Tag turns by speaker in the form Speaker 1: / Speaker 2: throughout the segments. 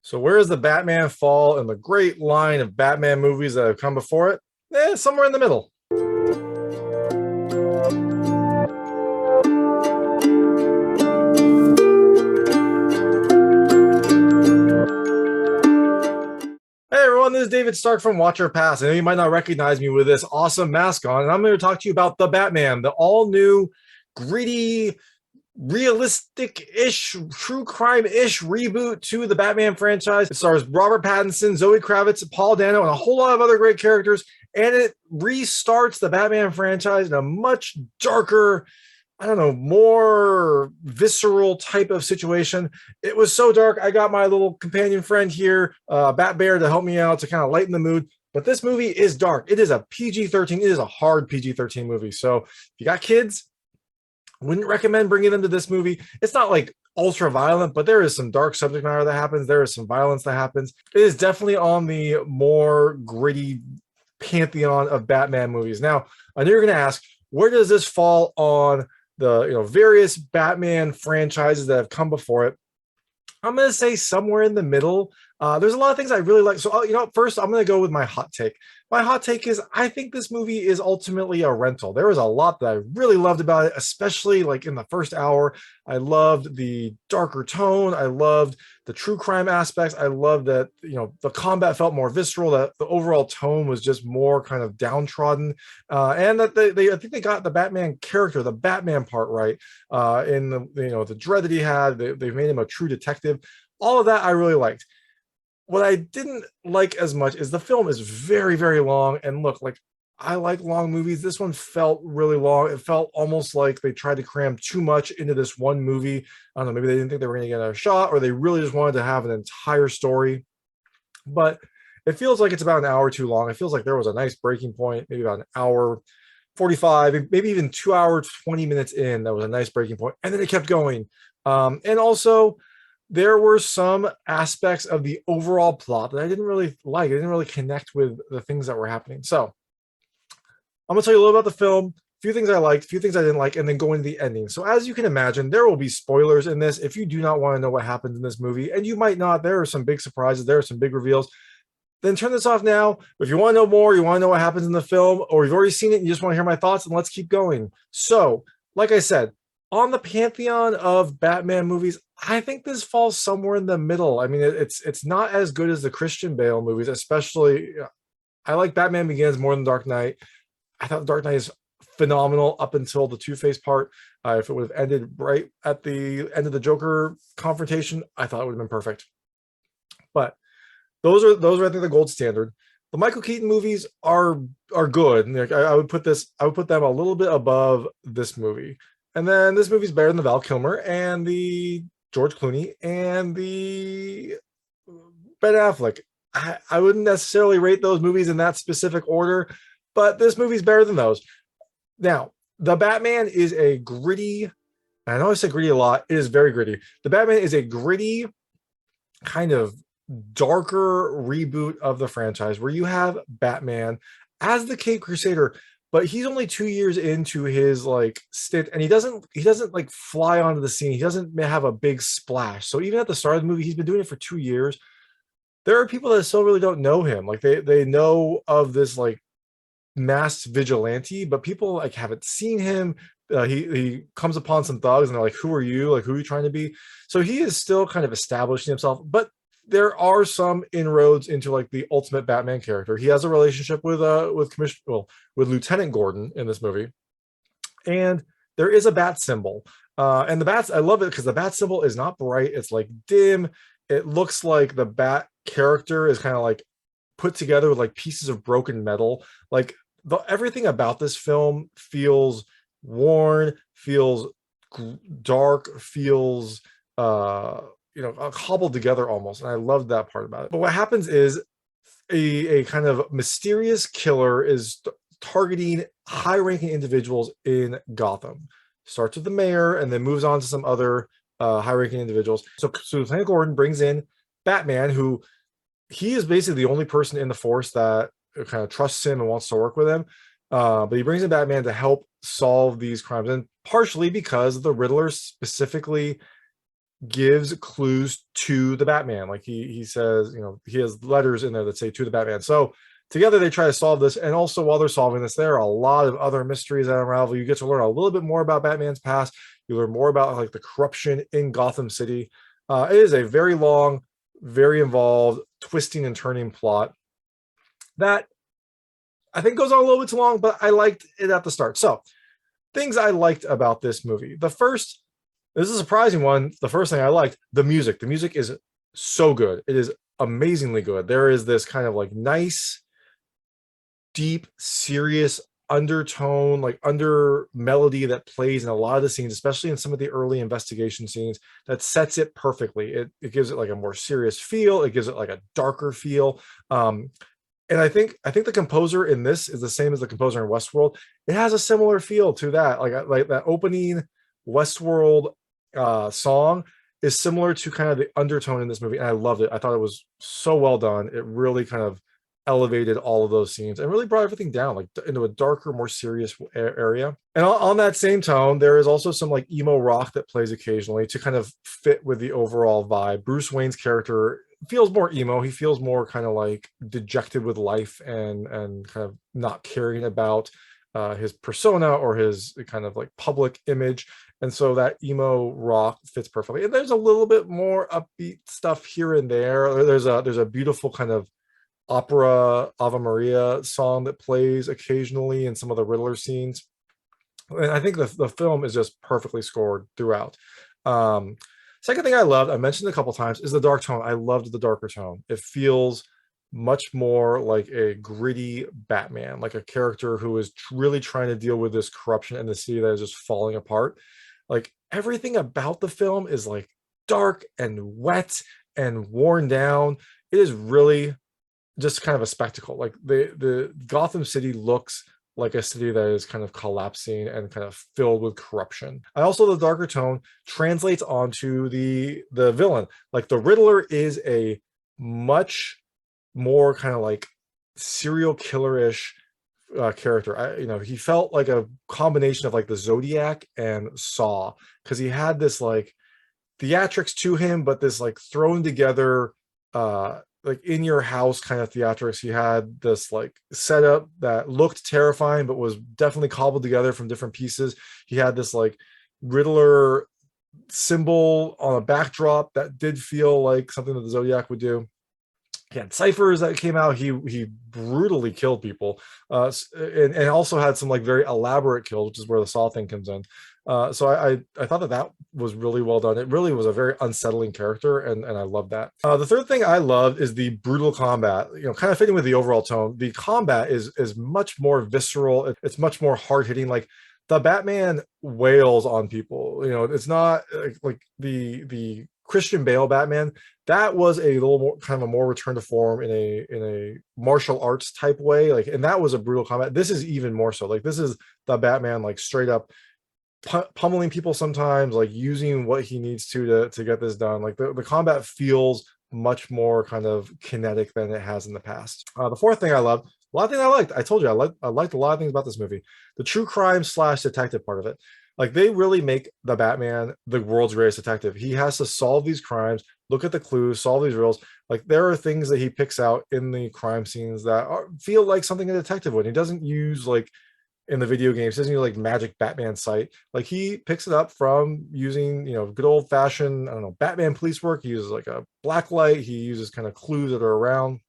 Speaker 1: So where does the Batman fall in the great line of Batman movies that have come before it? Somewhere in the middle. Hey everyone, this is David Stark from Watch Our Pass. I know you might not recognize me with this awesome mask on, and I'm going to talk to you about The Batman, the all-new, gritty, realistic-ish, true crime-ish reboot to the Batman franchise. It stars Robert Pattinson, Zoe Kravitz, Paul Dano, and a whole lot of other great characters, and it restarts the Batman franchise in a much darker, I don't know, more visceral type of situation. It was so dark. I got my little companion friend here, Bat Bear, to help me out to kind of lighten the mood. But this movie is dark. It is a PG-13. It is a hard PG-13 movie. So if you got kids, wouldn't recommend bringing them to this movie. It's not like ultra violent, but there is some dark subject matter that happens. There is some violence that happens. It is definitely on the more gritty pantheon of Batman movies. Now, I know you're going to ask, where does this fall on the various Batman franchises that have come before it? I'm going to say somewhere in the middle. There's a lot of things I really like. So, first I'm going to go with my hot take. My hot take is I think this movie is ultimately a rental. There was a lot that I really loved about it, especially like in the first hour. I loved the darker tone. I loved the true crime aspects. I loved that, the combat felt more visceral, that the overall tone was just more kind of downtrodden. And that I think they got the Batman character, the Batman part right. In the dread that he had, they've made him a true detective. All of that I really liked. What I didn't like as much is the film is very, very long. And look, like, I like long movies. This one felt really long. It felt almost like they tried to cram too much into this one movie. I don't know, maybe they didn't think they were going to get a shot, or they really just wanted to have an entire story. But it feels like it's about an hour too long. It feels like there was a nice breaking point, maybe about an hour 45, maybe even 2 hours, 20 minutes in. That was a nice breaking point. And then it kept going. And also, there were some aspects of the overall plot that I didn't really like. I didn't really connect with the things that were happening. So I'm going to tell you a little about the film, a few things I liked, a few things I didn't like, and then go into the ending. So as you can imagine, there will be spoilers in this. If you do not want to know what happens in this movie, and you might not, there are some big surprises, there are some big reveals, then turn this off now. If you want to know more, you want to know what happens in the film, or you've already seen it and you just want to hear my thoughts, and let's keep going. So, like I said, on the pantheon of Batman movies, I think this falls somewhere in the middle. I mean, it's not as good as the Christian Bale movies, especially. I like Batman Begins more than Dark Knight. I thought Dark Knight is phenomenal up until the Two-Face part. If it would have ended right at the end of the Joker confrontation, I thought it would have been perfect. But those are I think the gold standard. The Michael Keaton movies are good. And I would put them a little bit above this movie. And then this movie's better than the Val Kilmer and the George Clooney and the Ben Affleck. I wouldn't necessarily rate those movies in that specific order, but this movie's better than those. Now, the Batman is a gritty, I know I said gritty a lot, it is very gritty. The Batman is a gritty, kind of darker reboot of the franchise where you have Batman as the Caped Crusader, but he's only 2 years into his like stint, and he doesn't like fly onto the scene. He doesn't have a big splash. So even at the start of the movie, he's been doing it for 2 years. There are people that still really don't know him. Like they know of this like masked vigilante, but people like haven't seen him. He comes upon some thugs and they're like, "Who are you? Like, who are you trying to be?" So he is still kind of establishing himself, but there are some inroads into like the ultimate Batman character. He has a relationship with Lieutenant Gordon in this movie, and there is a bat symbol. And the bats, I love it because the bat symbol is not bright; it's like dim. It looks like the bat character is kind of like put together with like pieces of broken metal. Like everything about this film feels worn, feels dark, feels cobbled together almost, and I loved that part about it. But what happens is a kind of mysterious killer is targeting high-ranking individuals in Gotham. Starts with the mayor and then moves on to some other high-ranking individuals. So Lieutenant Gordon brings in Batman, who he is basically the only person in the force that kind of trusts him and wants to work with him. But he brings in Batman to help solve these crimes, and partially because the Riddler specifically gives clues to the Batman. Like he says, you know, he has letters in there that say to the Batman. So together they try to solve this. And also while they're solving this, there are a lot of other mysteries that unravel. You get to learn a little bit more about Batman's past. You learn more about like the corruption in Gotham City. It is a very long, very involved, twisting and turning plot that I think goes on a little bit too long, but I liked it at the start. So things I liked about this movie. The first, this is a surprising one. The first thing I liked, the music. The music is so good. It is amazingly good. There is this kind of like nice, deep, serious undertone, like under melody that plays in a lot of the scenes, especially in some of the early investigation scenes, that sets it perfectly. It gives it like a more serious feel. It gives it like a darker feel. And I think the composer in this is the same as the composer in Westworld. It has a similar feel to that. Like that opening Westworld song is similar to kind of the undertone in this movie, and I loved it. I thought it was so well done. It really kind of elevated all of those scenes and really brought everything down like into a darker, more serious area. And on that same tone, there is also some like emo rock that plays occasionally to kind of fit with the overall vibe. Bruce Wayne's character feels more emo. He feels more kind of like dejected with life and kind of not caring about his persona or his kind of like public image. And so that emo rock fits perfectly. And there's a little bit more upbeat stuff here and there. There's a beautiful kind of opera Ave Maria song that plays occasionally in some of the Riddler scenes. And I think the film is just perfectly scored throughout. Second thing I loved, I mentioned it a couple times, is the dark tone. I loved the darker tone. It feels much more like a gritty Batman, like a character who is really trying to deal with this corruption in the city that is just falling apart. Like everything about the film is like dark and wet and worn down. It is really just kind of a spectacle. Like the Gotham City looks like a city that is kind of collapsing and kind of filled with corruption. And also the darker tone translates onto the villain. Like the Riddler is a much more kind of like serial killer-ish character. You know, he felt like a combination of like the Zodiac and Saw, because he had this like theatrics to him, but this like thrown together like in your house kind of theatrics. He had this like setup that looked terrifying, but was definitely cobbled together from different pieces. He had this like Riddler symbol on a backdrop that did feel like something that the Zodiac would do. He had ciphers that came out. He brutally killed people, and also had some like very elaborate kills, which is where the Saw thing comes in. So I thought that was really well done. It really was a very unsettling character, and I love that. The third thing I loved is the brutal combat. You know, kind of fitting with the overall tone. The combat is much more visceral. It's much more hard hitting. Like the Batman wails on people. You know, it's not like the Christian Bale Batman. That was a little more kind of a more return to form in a martial arts type way. Like, and that was a brutal combat. This is even more so. Like this is the Batman like straight up pummeling people sometimes, like using what he needs to get this done. Like the combat feels much more kind of kinetic than it has in the past. The fourth thing I loved, a lot of things I liked. I told you I liked a lot of things about this movie. The true crime / detective part of it. Like they really make the Batman the world's greatest detective. He has to solve these crimes, look at the clues, solve these riddles. Like there are things that he picks out in the crime scenes that feel like something a detective would. He doesn't use like in the video games, doesn't use like magic Batman sight. Like he picks it up from using, you know, good old fashioned, I don't know, Batman police work. He uses like a black light. He uses kind of clues that are around.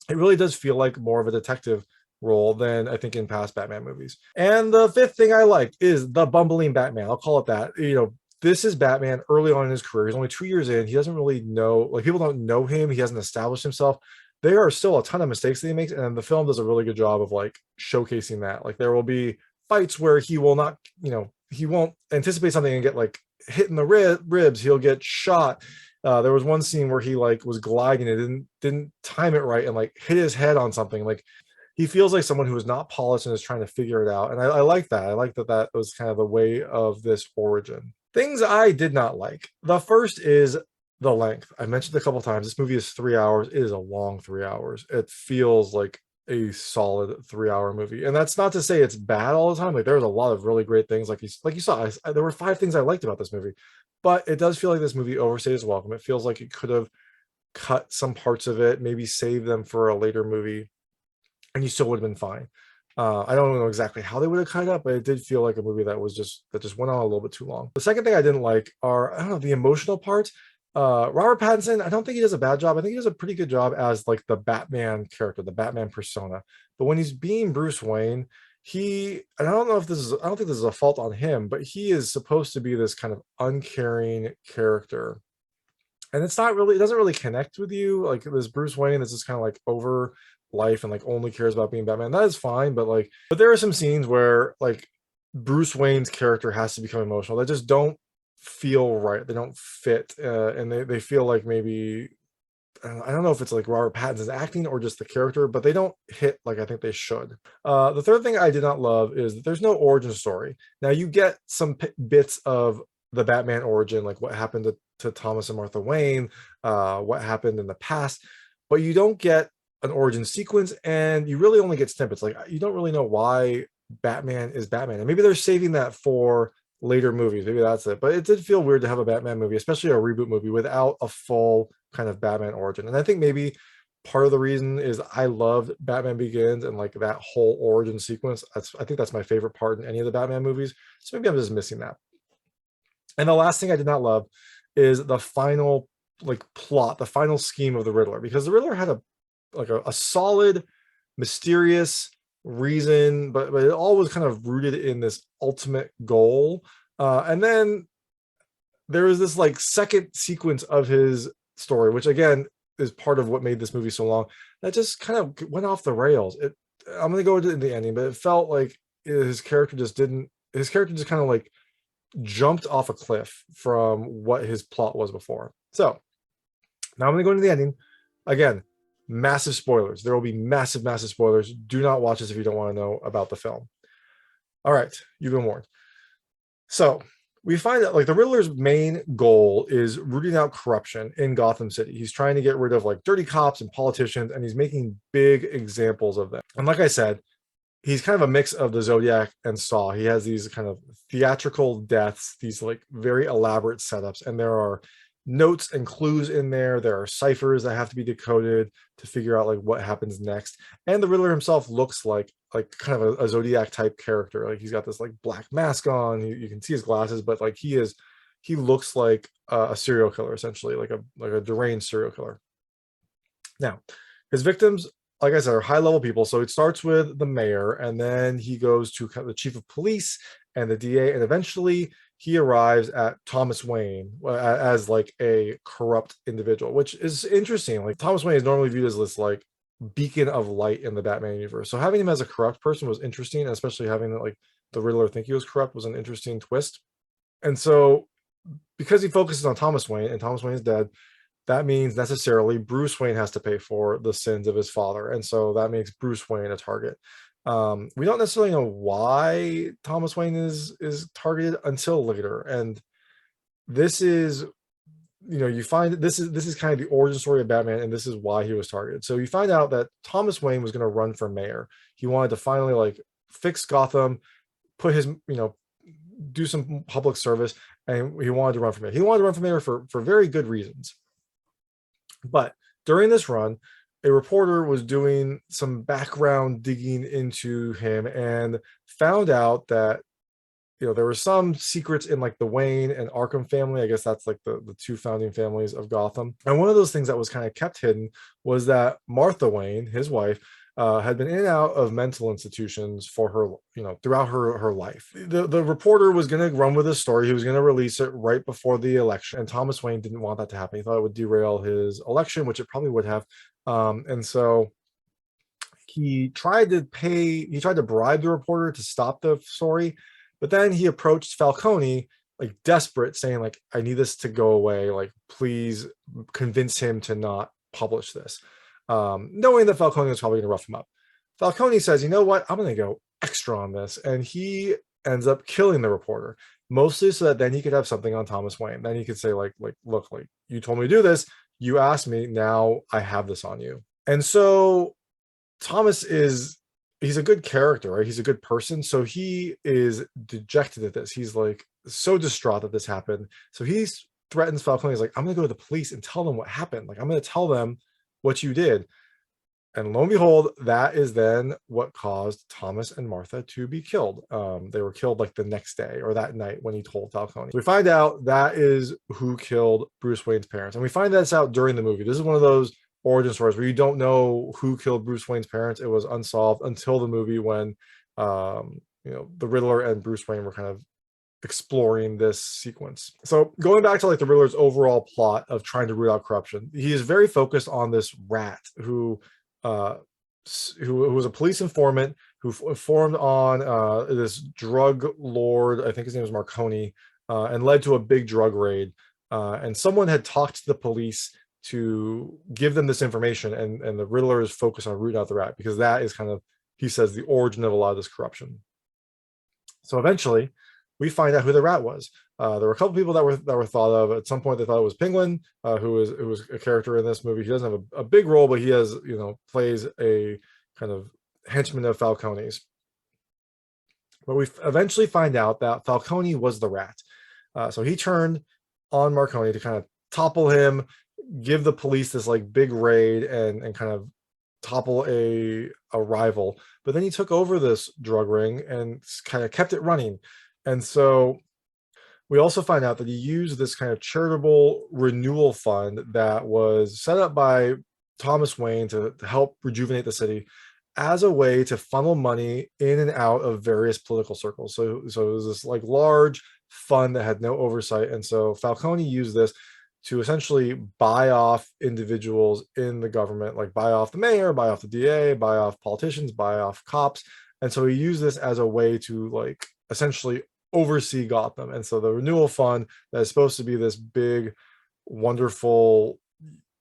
Speaker 1: It really does feel like more of a detective role than I think in past Batman movies. And the fifth thing I liked is the bumbling Batman. I'll call it that. You know, this is Batman early on in his career. He's only 2 years in. He doesn't really know, like people don't know him. He hasn't established himself. There are still a ton of mistakes that he makes, and the film does a really good job of like showcasing that. Like there will be fights where he will not, you know, he won't anticipate something and get like hit in the ribs. He'll get shot. There was one scene where he like was gliding and didn't time it right and like hit his head on something. Like he feels like someone who is not polished and is trying to figure it out. And I like that. I like that was kind of the way of this origin. Things I did not like. The first is the length. I mentioned a couple times, this movie is 3 hours. It is a long 3 hours. It feels like a solid 3 hour movie. And that's not to say it's bad all the time. Like there's a lot of really great things. Like you saw, there were 5 things I liked about this movie. but it does feel like this movie overstayed its welcome. It feels like it could have cut some parts of it, maybe save them for a later movie, and you still would have been fine. I don't know exactly how they would have cut it up, but it did feel like a movie that just went on a little bit too long. The second thing I didn't like are, I don't know, the emotional parts. Robert Pattinson, I don't think he does a bad job. I think he does a pretty good job as like the Batman character, the Batman persona. But when he's being Bruce Wayne, and I don't know if this is, I don't think this is a fault on him, but he is supposed to be this kind of uncaring character. And it's not really, it doesn't really connect with you. Like this Bruce Wayne that's just kind of like over life and like only cares about being Batman. That is fine, but there are some scenes where like Bruce Wayne's character has to become emotional that just don't feel right. They don't fit, and they feel like maybe, I don't know if it's like Robert Pattinson's acting or just the character, but they don't hit like I think they should. The third thing I did not love is that there's no origin story. Now you get some bits of the Batman origin, like what happened to Thomas and Martha Wayne, what happened in the past, but you don't get an origin sequence, and you really only get snippets. Like you don't really know why Batman is Batman, and maybe they're saving that for later movies. Maybe that's it. But it did feel weird to have a Batman movie, especially a reboot movie, without a full kind of Batman origin. And I think maybe part of the reason is I loved Batman Begins and like that whole origin sequence. I think that's my favorite part in any of the Batman movies. So maybe I'm just missing that. And the last thing I did not love is the final like plot, the final scheme of the Riddler, because the Riddler had a solid, mysterious reason, but it all was kind of rooted in this ultimate goal. And then there is this like second sequence of his story, which again is part of what made this movie so long, that just kind of went off the rails. I'm gonna go into the ending, but it felt like his character just kind of like jumped off a cliff from what his plot was before. So now I'm gonna go into the ending. Again, massive spoilers. There will be massive, massive spoilers. Do not watch this if you don't want to know about the film. All right, you've been warned. So we find that like the Riddler's main goal is rooting out corruption in Gotham City. He's trying to get rid of like dirty cops and politicians, and he's making big examples of them. And like I said, he's kind of a mix of the Zodiac and Saw. He has these kind of theatrical deaths, these like very elaborate setups, and there are notes and clues in there. There are ciphers that have to be decoded to figure out like what happens next. And the Riddler himself looks like kind of a Zodiac type character. Like he's got this like black mask on. You can see his glasses, but like he looks like a serial killer, essentially, like a deranged serial killer. Now, his victims, like I said, are high level people. So it starts with the mayor, and then he goes to the chief of police and the DA, and eventually he arrives at Thomas Wayne as like a corrupt individual, which is interesting. Like Thomas Wayne is normally viewed as this like beacon of light in the Batman universe. So having him as a corrupt person was interesting, especially having like the Riddler think he was corrupt was an interesting twist. And so because he focuses on Thomas Wayne and Thomas Wayne is dead, that means necessarily Bruce Wayne has to pay for the sins of his father. And so that makes Bruce Wayne a target. We don't necessarily know why Thomas Wayne is targeted until later. And this is, you find this is kind of the origin story of Batman, and this is why he was targeted. So you find out that Thomas Wayne was going to run for mayor. He wanted to finally like fix Gotham, put his, do some public service, and he wanted to run for mayor. He wanted to run for mayor for very good reasons. But during this run, a reporter was doing some background digging into him and found out that there were some secrets in like the Wayne and Arkham family. I guess that's like the two founding families of Gotham. And one of those things that was kind of kept hidden was that Martha Wayne, his wife, had been in and out of mental institutions for her, throughout her life. The reporter was going to run with this story. He was going to release it right before the election, and Thomas Wayne didn't want that to happen. He thought it would derail his election, which it probably would have. And so he tried to bribe the reporter to stop the story, but then he approached Falcone, like desperate, saying like, I need this to go away. Like, please convince him to not publish this. Knowing that Falcone was probably going to rough him up. Falcone says, you know what? I'm going to go extra on this. And he ends up killing the reporter, mostly so that then he could have something on Thomas Wayne. Then he could say look, you told me to do this. You asked me. Now I have this on you. And so Thomas he's a good character, right? He's a good person. So he is dejected at this. He's like so distraught that this happened. So he threatens Falcone. He's like, I'm gonna go to the police and tell them what happened. Like, I'm gonna tell them what you did. And lo and behold, that is then what caused Thomas and Martha to be killed. They were killed like the next day or that night when he told Falcone. So we find out that is who killed Bruce Wayne's parents. And we find this out during the movie. This is one of those origin stories where you don't know who killed Bruce Wayne's parents. It was unsolved until the movie when the Riddler and Bruce Wayne were kind of exploring this sequence. So going back to like the Riddler's overall plot of trying to root out corruption, he is very focused on this rat who was a police informant who formed on this drug lord, I think his name was Marconi, and led to a big drug raid. And someone had talked to the police to give them this information, and the Riddler is focused on rooting out the rat because that is kind of, he says, the origin of a lot of this corruption. So eventually we find out who the rat was. There were a couple people that were thought of. At some point they thought it was Penguin, who was a character in this movie. He doesn't have a big role, but he has, plays a kind of henchman of Falcone's. But we eventually find out that Falcone was the rat. So he turned on Marconi to kind of topple him, give the police this like big raid and kind of topple a rival. But then he took over this drug ring and kind of kept it running. And so we also find out that he used this kind of charitable renewal fund that was set up by Thomas Wayne to help rejuvenate the city as a way to funnel money in and out of various political circles. So it was this like large fund that had no oversight. And so Falcone used this to essentially buy off individuals in the government, like buy off the mayor, buy off the DA, buy off politicians, buy off cops. And so he used this as a way to like essentially oversee Gotham. And so the renewal fund that is supposed to be this big, wonderful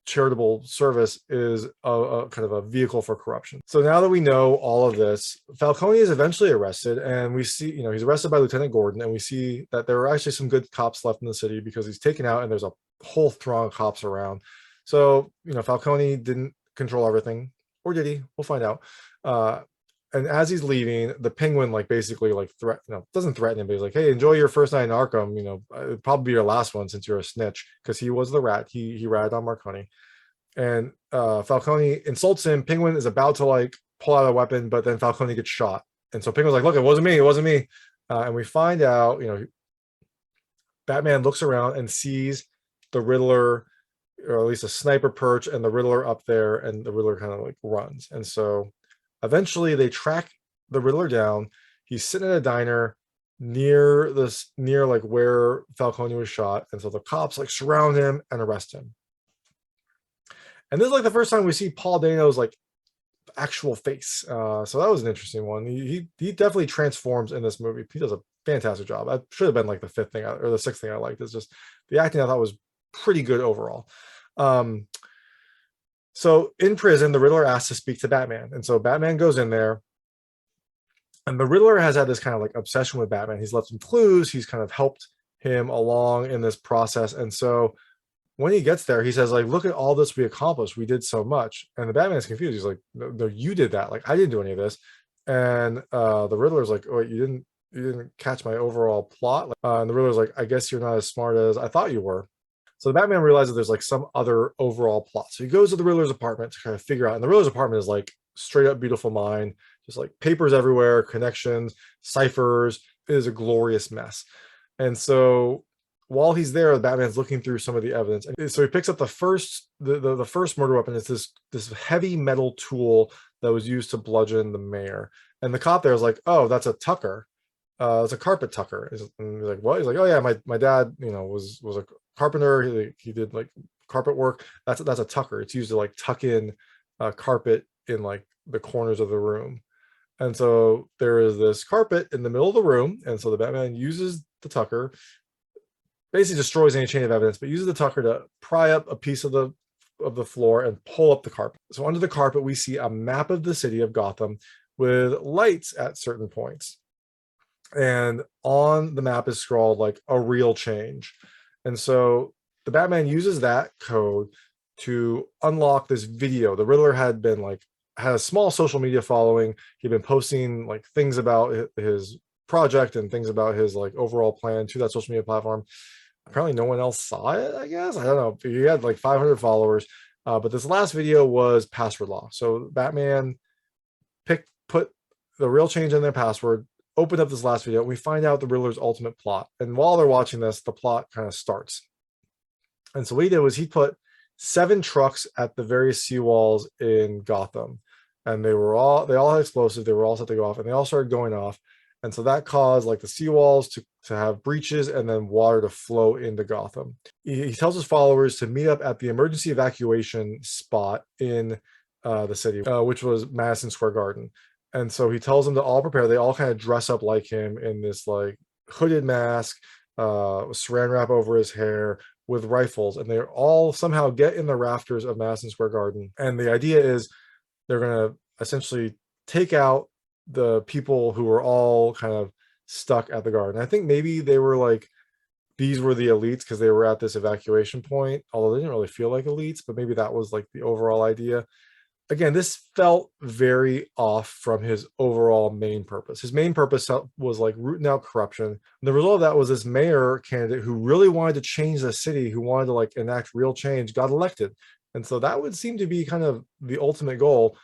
Speaker 1: charitable service is a kind of a vehicle for corruption. So now that we know all of this, Falcone is eventually arrested, and we see, he's arrested by Lieutenant Gordon, and we see that there are actually some good cops left in the city because he's taken out and there's a whole throng of cops around. So, Falcone didn't control everything, or did he? We'll find out. And as he's leaving, the Penguin basically doesn't threaten him, but he's like, hey, enjoy your first night in Arkham. It'll probably be your last one since you're a snitch, because he was the rat. He ratted on Marconi. And Falcone insults him. Penguin is about to pull out a weapon, but then Falcone gets shot. And so Penguin's like, look, it wasn't me. And we find out, Batman looks around and sees the Riddler, or at least a sniper perch, and the Riddler up there, and the Riddler kind of runs. And so eventually they track the Riddler down. He's sitting at a diner near where Falcone was shot. And so the cops surround him and arrest him. And this is the first time we see Paul Dano's actual face. So that was an interesting one. He definitely transforms in this movie. He does a fantastic job. That should have been the fifth thing or the sixth thing I liked. It's just the acting I thought was pretty good overall. So in prison, the Riddler asks to speak to Batman. And so Batman goes in there. And the Riddler has had this kind of obsession with Batman. He's left him clues. He's kind of helped him along in this process. And so when he gets there, he says, look at all this we accomplished. We did so much. And the Batman's confused. He's like, no, you did that. I didn't do any of this. And the Riddler's like, oh, you didn't catch my overall plot. And the Riddler's like, I guess you're not as smart as I thought you were. So the Batman realizes there's some other overall plot. So he goes to the Riddler's apartment to kind of figure out. And the Riddler's apartment is straight up beautiful mind, just papers everywhere, connections, ciphers. It is a glorious mess. And so while he's there, the Batman's looking through some of the evidence. And so he picks up the first murder weapon. It's this heavy metal tool that was used to bludgeon the mayor. And the cop there is like, oh, that's a tucker. It's a carpet tucker. And he's like, what? He's like, oh yeah, my dad, was a carpenter. He did carpet work. That's a tucker. It's used to tuck in carpet in the corners of the room. And so there is this carpet in the middle of the room. And so the Batman uses the tucker, basically destroys any chain of evidence, but uses the tucker to pry up a piece of the floor and pull up the carpet. So under the carpet, we see a map of the city of Gotham with lights at certain points. And on the map is scrawled a real change. And so the Batman uses that code to unlock this video. The Riddler had been had a small social media following. He'd been posting things about his project and things about his like overall plan to that social media platform. Apparently no one else saw it, I guess. I don't know. He had like 500 followers. But this last video was password law. So Batman put the real change in their password, opened up this last video, and we find out the Riddler's ultimate plot. And while they're watching this, the plot kind of starts. And so what he did was he put 7 trucks at the various seawalls in Gotham. And they all had explosives. They were all set to go off, and they all started going off. And so that caused like the seawalls to have breaches and then water to flow into Gotham. He tells his followers to meet up at the emergency evacuation spot in the city, which was Madison Square Garden. And so he tells them to all prepare. They all kind of dress up like him in this like hooded mask, saran wrap over his hair with rifles. And they all somehow get in the rafters of Madison Square Garden. And the idea is they're going to essentially take out the people who were all kind of stuck at the garden. I think maybe they were like, these were the elites because they were at this evacuation point, although they didn't really feel like elites, but maybe that was like the overall idea. Again, this felt very off from his overall main purpose. His main purpose was like rooting out corruption. And the result of that was this mayor candidate who really wanted to change the city, who wanted to like enact real change, got elected. And so that would seem to be kind of the ultimate goal.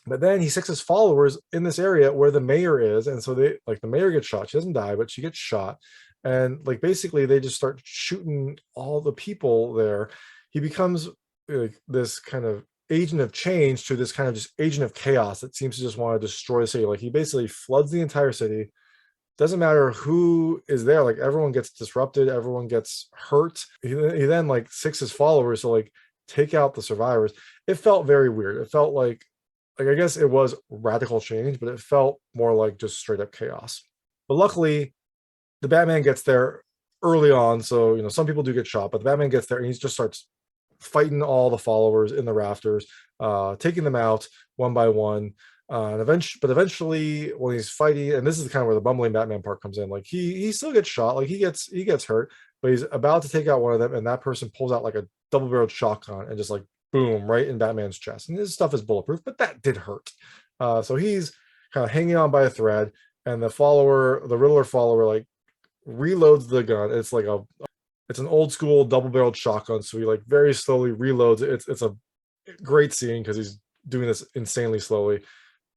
Speaker 1: But then he sticks his followers in this area where the mayor is. And so they like the mayor gets shot. She doesn't die, but she gets shot. And like basically they just start shooting all the people there. He becomes like this kind of agent of change to this kind of just agent of chaos that seems to just want to destroy the city. Like he basically floods the entire city. Doesn't matter who is there, like everyone gets disrupted, everyone gets hurt. He then like sticks his followers to like take out the survivors. It felt very weird. It felt like I guess it was radical change, but it felt more like just straight up chaos. But luckily the Batman gets there early on. So, you know, some people do get shot, but the Batman gets there and he just starts fighting all the followers in the rafters, taking them out one by one. And eventually when he's fighting, and this is kind of where the bumbling Batman part comes in, like he still gets shot, like he gets hurt, but he's about to take out one of them, and that person pulls out like a double-barreled shotgun and just like boom, right in Batman's chest. And his stuff is bulletproof, but that did hurt. So he's kind of hanging on by a thread, and the Riddler follower, like reloads the gun. It's an old school double-barreled shotgun, so he like very slowly reloads it. It's a great scene because he's doing this insanely slowly.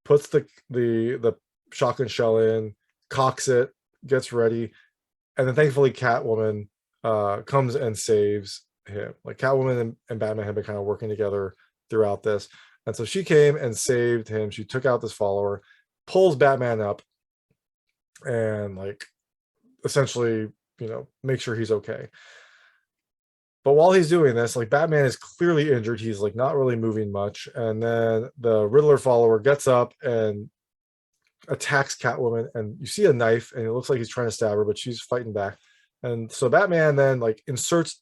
Speaker 1: Puts the shotgun shell in, cocks it, gets ready, and then thankfully Catwoman comes and saves him. Like Catwoman and Batman have been kind of working together throughout this, and so she came and saved him. She took out this follower, pulls Batman up, and like essentially, you know, make sure he's okay. But while he's doing this, like Batman is clearly injured. He's like not really moving much. And then the Riddler follower gets up and attacks Catwoman. And you see a knife and it looks like he's trying to stab her, but she's fighting back. And so Batman then like inserts,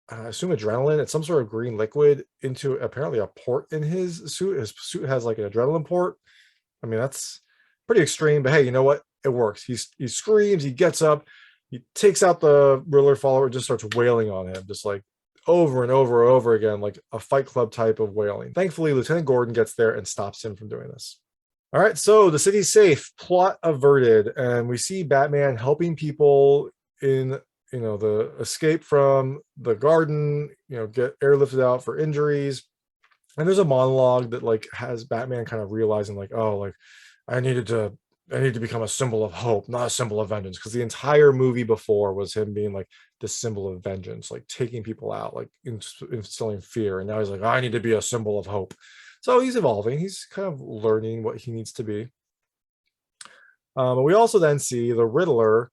Speaker 1: I assume adrenaline. It's some sort of green liquid into apparently a port in his suit. His suit has like an adrenaline port. I mean, that's pretty extreme, but hey, you know what? It works. He screams, he gets up. He takes out the Riddler follower, just starts wailing on him, just like over and over and over again, like a Fight Club type of wailing. Thankfully, Lieutenant Gordon gets there and stops him from doing this. All right, so the city's safe, plot averted, and we see Batman helping people in, you know, the escape from the garden, you know, get airlifted out for injuries. And there's a monologue that like has Batman kind of realizing like, oh, like I need to become a symbol of hope, not a symbol of vengeance. Because the entire movie before was him being like the symbol of vengeance, like taking people out, like instilling fear. And now he's like, I need to be a symbol of hope. So he's evolving. He's kind of learning what he needs to be. But we also then see the Riddler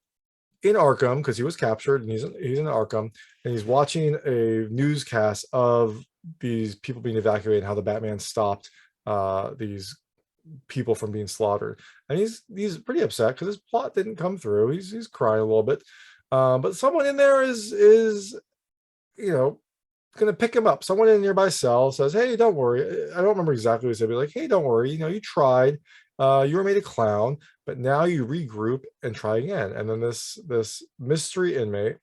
Speaker 1: in Arkham because he was captured and he's in Arkham, and he's watching a newscast of these people being evacuated, how the Batman stopped these people from being slaughtered, and he's pretty upset because his plot didn't come through. He's crying a little bit, but someone in there is you know, gonna pick him up. Someone in a nearby cell says, hey, don't worry. I don't remember exactly what he said, but like, hey, don't worry, you know, you tried, you were made a clown, but now you regroup and try again. And then this mystery inmate,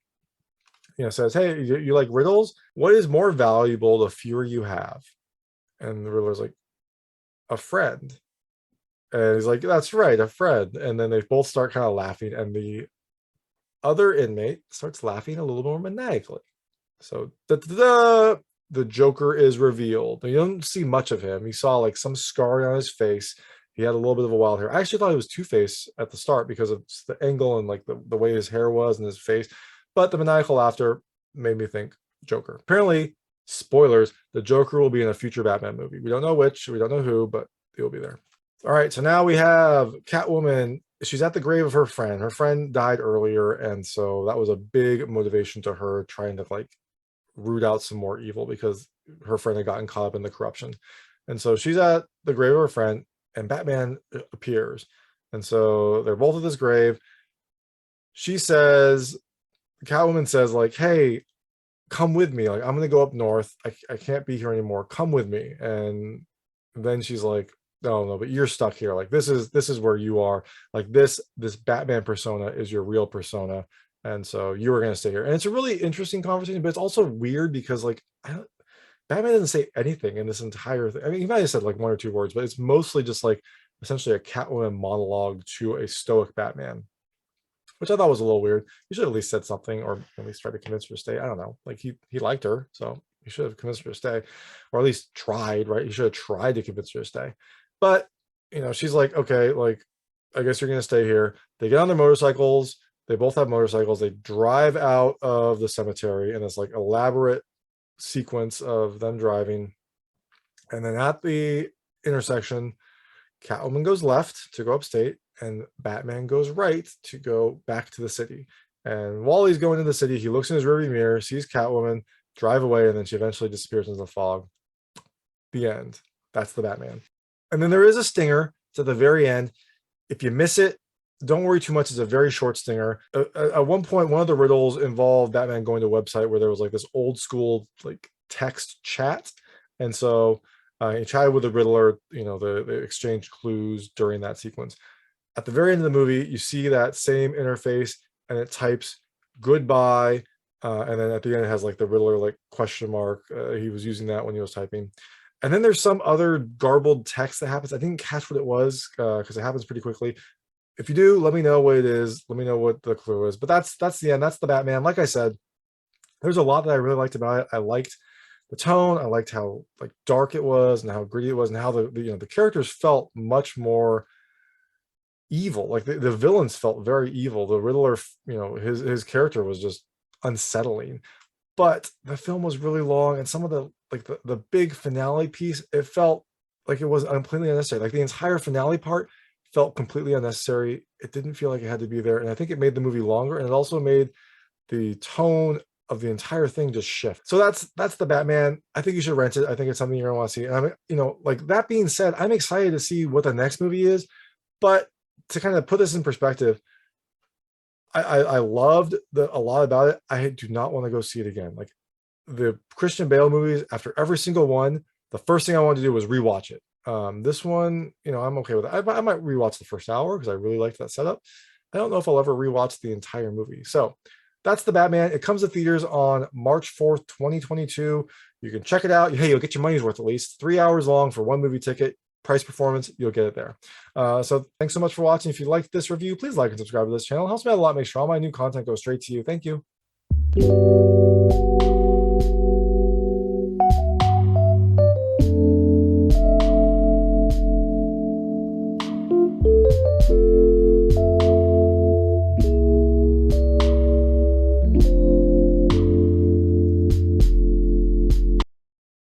Speaker 1: you know, says, hey, you like riddles? What is more valuable the fewer you have? And the Riddler's like, a friend. And he's like, that's right, a friend. And then they both start kind of laughing, and the other inmate starts laughing a little more maniacally. So the Joker is revealed. You don't see much of him. You saw like some scarring on his face. He had a little bit of a wild hair. I actually thought it was Two-Face at the start because of the angle and like the way his hair was and his face. But the maniacal laughter made me think Joker. Apparently, spoilers, the Joker will be in a future Batman movie. We don't know which, we don't know who, but he will be there. All right, so now we have Catwoman. She's at the grave of her friend. Her friend died earlier, and so that was a big motivation to her trying to like root out some more evil because her friend had gotten caught up in the corruption. And so she's at the grave of her friend, and Batman appears. And so they're both at this grave. She says, Catwoman says, like, hey, come with me. Like, I'm going to go up north. I can't be here anymore. Come with me. And then she's like, no, but you're stuck here. Like, this is where you are. Like, this Batman persona is your real persona. And so you were going to stay here. And it's a really interesting conversation, but it's also weird because like, Batman doesn't say anything in this entire thing. I mean, he might have said like one or two words, but it's mostly just like essentially a Catwoman monologue to a stoic Batman, which I thought was a little weird. He should have at least said something, or at least try to convince her to stay. I don't know. Like he liked her, so he should have convinced her to stay, or at least tried, right? He should have tried to convince her to stay. But you know, she's like, okay, like I guess you're gonna stay here. They get on their motorcycles. They both have motorcycles. They drive out of the cemetery in this like elaborate sequence of them driving. And then at the intersection, Catwoman goes left to go upstate, and Batman goes right to go back to the city. And while he's going to the city, he looks in his rearview mirror, sees Catwoman drive away, and then she eventually disappears into the fog. The end. That's the Batman. And then there is a stinger. It's at the very end. If you miss it, don't worry too much. It's a very short stinger. At one point, one of the riddles involved Batman going to a website where there was like this old school like text chat. And so he chatted with the Riddler, you know, the exchange clues during that sequence. At the very end of the movie, you see that same interface and it types goodbye. And then at the end, it has like the Riddler like question mark. He was using that when he was typing. And then there's some other garbled text that happens. I didn't catch what it was because it happens pretty quickly. If you do, let me know what it is. Let me know what the clue is. But that's the end. That's the Batman. Like I said, there's a lot that I really liked about it. I liked the tone. I liked how like dark it was and how gritty it was, and how the characters felt much more evil. Like the villains felt very evil. The Riddler, his character was just unsettling. But the film was really long, and some of the big finale piece, it felt like it was completely unnecessary. Like the entire finale part felt completely unnecessary. It didn't feel like it had to be there. And I think it made the movie longer, and it also made the tone of the entire thing just shift. So that's the Batman. I think you should rent it. I think it's something you're gonna want to see. And I'm, like that being said, I'm excited to see what the next movie is. But to kind of put this in perspective, I loved a lot about it. I do not want to go see it again. Like the Christian Bale movies, after every single one, the first thing I wanted to do was rewatch it. This one, I'm okay with it. I might rewatch the first hour because I really liked that setup. I don't know if I'll ever rewatch the entire movie. So that's the Batman. It comes to theaters on March 4th, 2022. You can check it out. Hey, you'll get your money's worth at least. 3 hours long for one movie ticket. Price performance, you'll get it there. So thanks so much for watching. If you liked this review, please like and subscribe to this channel. It helps me out a lot. Make sure all my new content goes straight to you. Thank you.